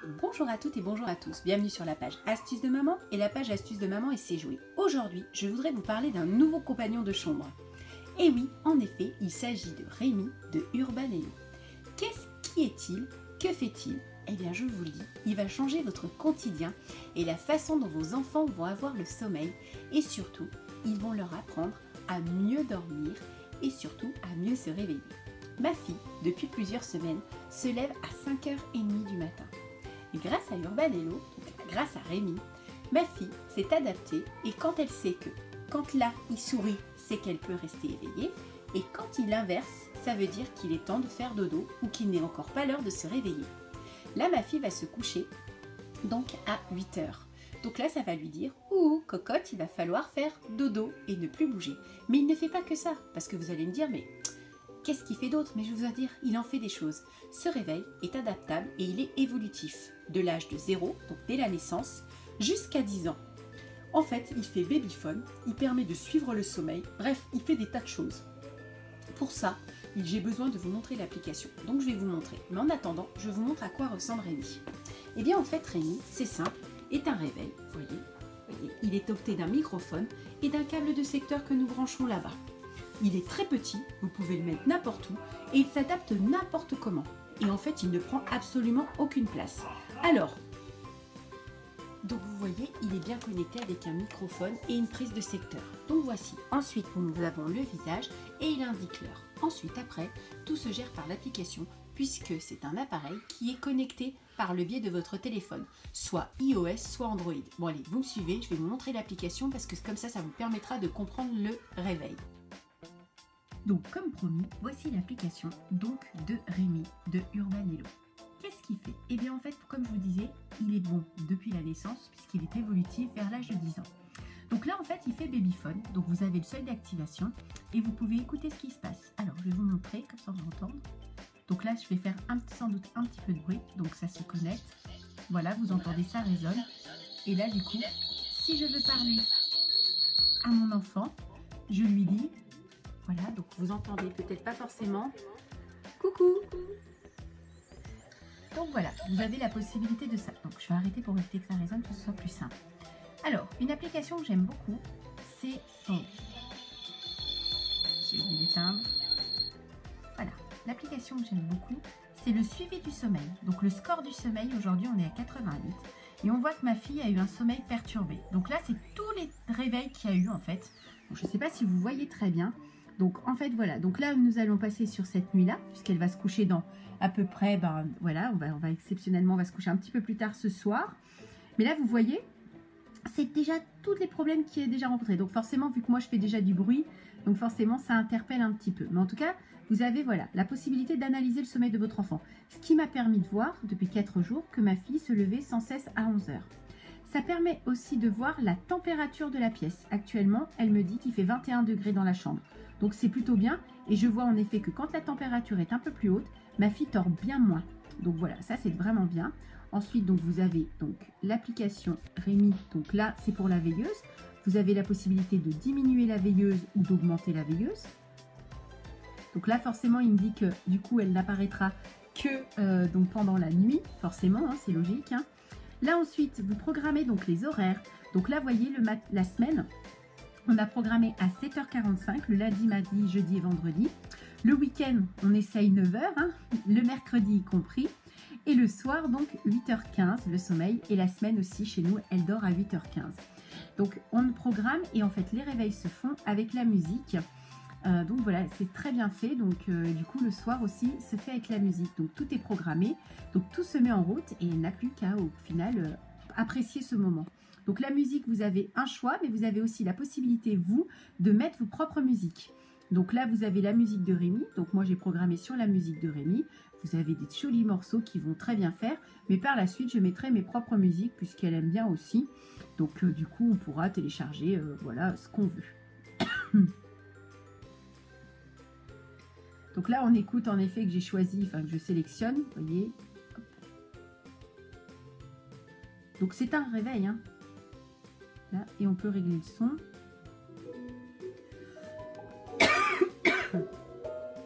Bonjour à toutes et bonjour à tous, bienvenue sur la page Astuces de maman et la page Astuces de maman et ses jouets. Aujourd'hui, je voudrais vous parler d'un nouveau compagnon de chambre. Et oui, en effet, il s'agit de Rémi de Urbanello. Qui est-il? Que fait-il? Eh bien, je vous le dis, il va changer votre quotidien et la façon dont vos enfants vont avoir le sommeil. Et surtout, ils vont leur apprendre à mieux dormir et surtout à mieux se réveiller. Ma fille, depuis plusieurs semaines, se lève à 5h30 du matin. Et grâce à Urbanello, donc grâce à Rémi, ma fille s'est adaptée et quand elle sait que quand là il sourit, c'est qu'elle peut rester éveillée et quand il inverse, ça veut dire qu'il est temps de faire dodo ou qu'il n'est encore pas l'heure de se réveiller. Là, ma fille va se coucher donc à 8h. Donc là, ça va lui dire « Ouh, cocotte, il va falloir faire dodo et ne plus bouger. » Mais il ne fait pas que ça, parce que vous allez me dire « Mais qu'est-ce qu'il fait d'autre ?» Mais je vais vous dire, il en fait des choses. Ce réveil est adaptable et il est évolutif, de l'âge de 0, donc dès la naissance, jusqu'à 10 ans. En fait, il fait babyphone, il permet de suivre le sommeil, bref, il fait des tas de choses. Pour ça, j'ai besoin de vous montrer l'application, donc je vais vous montrer. Mais en attendant, je vous montre à quoi ressemble Rémi. Eh bien, en fait, Rémi, c'est simple, est un réveil, vous voyez, il est doté d'un microphone et d'un câble de secteur que nous branchons là-bas. Il est très petit, vous pouvez le mettre n'importe où et il s'adapte n'importe comment. Et en fait, il ne prend absolument aucune place. Alors, donc vous voyez, il est bien connecté avec un microphone et une prise de secteur. Donc voici. Ensuite, nous avons le visage et il indique l'heure. Ensuite, après, tout se gère par l'application puisque c'est un appareil qui est connecté par le biais de votre téléphone, soit iOS, soit Android. Bon allez, vous me suivez, je vais vous montrer l'application parce que comme ça vous permettra de comprendre le réveil. Donc comme promis, voici l'application donc de Rémi de Urbanello. Qu'est-ce qu'il fait? Eh bien en fait, comme je vous disais, il est bon depuis la naissance puisqu'il est évolutif vers l'âge de 10 ans. Donc là en fait, il fait babyphone, donc vous avez le seuil d'activation et vous pouvez écouter ce qui se passe. Alors je vais vous montrer, comme ça on va entendre. Donc là je vais faire sans doute un petit peu de bruit, donc ça se connecte. Voilà, vous entendez, ça résonne. Et là du coup, si je veux parler à mon enfant, je lui dis... Voilà, donc vous entendez peut-être pas forcément. Coucou! Donc voilà, vous avez la possibilité de ça. Donc je vais arrêter pour éviter que ça résonne, que ce soit plus simple. Alors, une application que j'aime beaucoup, c'est donc... J'ai oublié d'éteindre. Voilà, l'application que j'aime beaucoup, c'est le suivi du sommeil. Donc le score du sommeil, aujourd'hui on est à 88. Et on voit que ma fille a eu un sommeil perturbé. Donc là, c'est tous les réveils qu'il y a eu en fait. Donc, je ne sais pas si vous voyez très bien. Donc en fait voilà, donc là nous allons passer sur cette nuit-là, puisqu'elle va se coucher dans à peu près, voilà, on va exceptionnellement, on va se coucher un petit peu plus tard ce soir. Mais là vous voyez, c'est déjà tous les problèmes qu'il a déjà rencontrés. Donc forcément, vu que moi je fais déjà du bruit, donc forcément ça interpelle un petit peu. Mais en tout cas, vous avez voilà la possibilité d'analyser le sommeil de votre enfant. Ce qui m'a permis de voir depuis 4 jours que ma fille se levait sans cesse à 11h. Ça permet aussi de voir la température de la pièce. Actuellement, elle me dit qu'il fait 21 degrés dans la chambre. Donc c'est plutôt bien. Et je vois en effet que quand la température est un peu plus haute, ma fille dort bien moins. Donc voilà, ça c'est vraiment bien. Ensuite, donc vous avez donc l'application Rémi. Donc là, c'est pour la veilleuse. Vous avez la possibilité de diminuer la veilleuse ou d'augmenter la veilleuse. Donc là, forcément, il me dit que du coup, elle n'apparaîtra que donc pendant la nuit. Forcément, hein, c'est logique. Hein. Là ensuite, vous programmez donc les horaires. Donc là, vous voyez, la semaine, on a programmé à 7h45, le lundi, mardi, jeudi et vendredi. Le week-end, on essaye 9h, hein, le mercredi y compris. Et le soir, donc 8h15, le sommeil. Et la semaine aussi, chez nous, elle dort à 8h15. Donc on programme et en fait, les réveils se font avec la musique. Donc voilà, c'est très bien fait. Donc du coup, le soir aussi se fait avec la musique. Donc tout est programmé. Donc tout se met en route et il n'a plus qu'à au final apprécier ce moment. Donc la musique, vous avez un choix, mais vous avez aussi la possibilité, vous, de mettre vos propres musiques. Donc là, vous avez la musique de Rémi. Donc moi, j'ai programmé sur la musique de Rémi. Vous avez des jolis morceaux qui vont très bien faire. Mais par la suite, je mettrai mes propres musiques puisqu'elle aime bien aussi. Donc du coup, on pourra télécharger voilà, ce qu'on veut. Donc là, on écoute en effet que j'ai choisi, enfin que je sélectionne, vous voyez. Hop. Donc c'est un réveil, hein. Là, et on peut régler le son.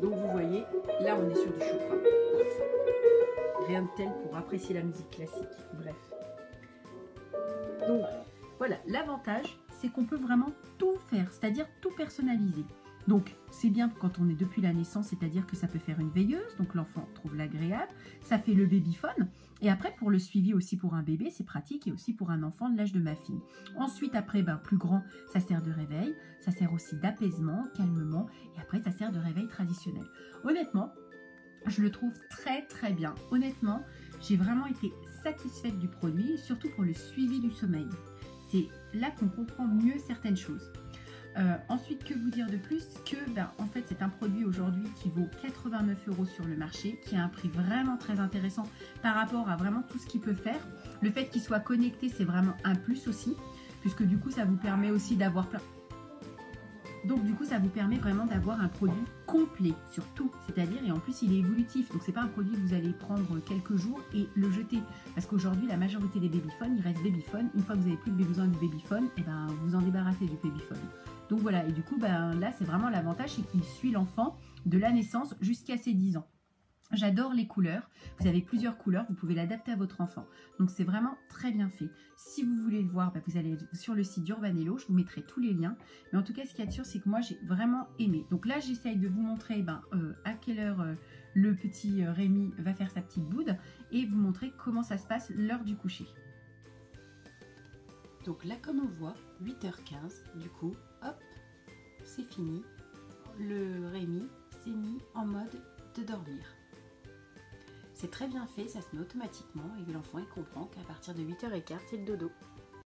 Donc vous voyez, là on est sur du Chopin. rien de tel pour apprécier la musique classique. Bref. Donc voilà, l'avantage, c'est qu'on peut vraiment tout faire, c'est-à-dire tout personnaliser. Donc c'est bien quand on est depuis la naissance, c'est-à-dire que ça peut faire une veilleuse, donc l'enfant trouve l'agréable, ça fait le babyphone, et après pour le suivi aussi pour un bébé, c'est pratique, et aussi pour un enfant de l'âge de ma fille. Ensuite, après, plus grand, ça sert de réveil, ça sert aussi d'apaisement, calmement, et après ça sert de réveil traditionnel. Honnêtement, je le trouve très très bien. Honnêtement, j'ai vraiment été satisfaite du produit, surtout pour le suivi du sommeil. C'est là qu'on comprend mieux certaines choses. Ensuite, que vous dire de plus que, en fait, c'est un produit aujourd'hui qui vaut 89 € sur le marché, qui a un prix vraiment très intéressant par rapport à vraiment tout ce qu'il peut faire. Le fait qu'il soit connecté, c'est vraiment un plus aussi, puisque du coup, ça vous permet aussi d'avoir plein... Donc du coup, ça vous permet vraiment d'avoir un produit complet sur tout, c'est-à-dire, et en plus il est évolutif, donc c'est pas un produit que vous allez prendre quelques jours et le jeter, parce qu'aujourd'hui la majorité des babyphones, il reste babyphone, une fois que vous n'avez plus besoin du babyphone, et vous en débarrassez du babyphone. Donc voilà, et du coup là c'est vraiment l'avantage, c'est qu'il suit l'enfant de la naissance jusqu'à ses 10 ans. J'adore les couleurs, vous avez plusieurs couleurs, vous pouvez l'adapter à votre enfant. Donc c'est vraiment très bien fait. Si vous voulez le voir, vous allez sur le site d'Urban Hello, je vous mettrai tous les liens. Mais en tout cas, ce qu'il y a de sûr, c'est que moi j'ai vraiment aimé. Donc là, j'essaye de vous montrer à quelle heure le petit Rémi va faire sa petite boude et vous montrer comment ça se passe l'heure du coucher. Donc là, comme on voit, 8h15, du coup, hop, c'est fini. Le Rémi s'est mis en mode de dormir. C'est très bien fait, ça se met automatiquement et l'enfant il comprend qu'à partir de 8h15 c'est le dodo.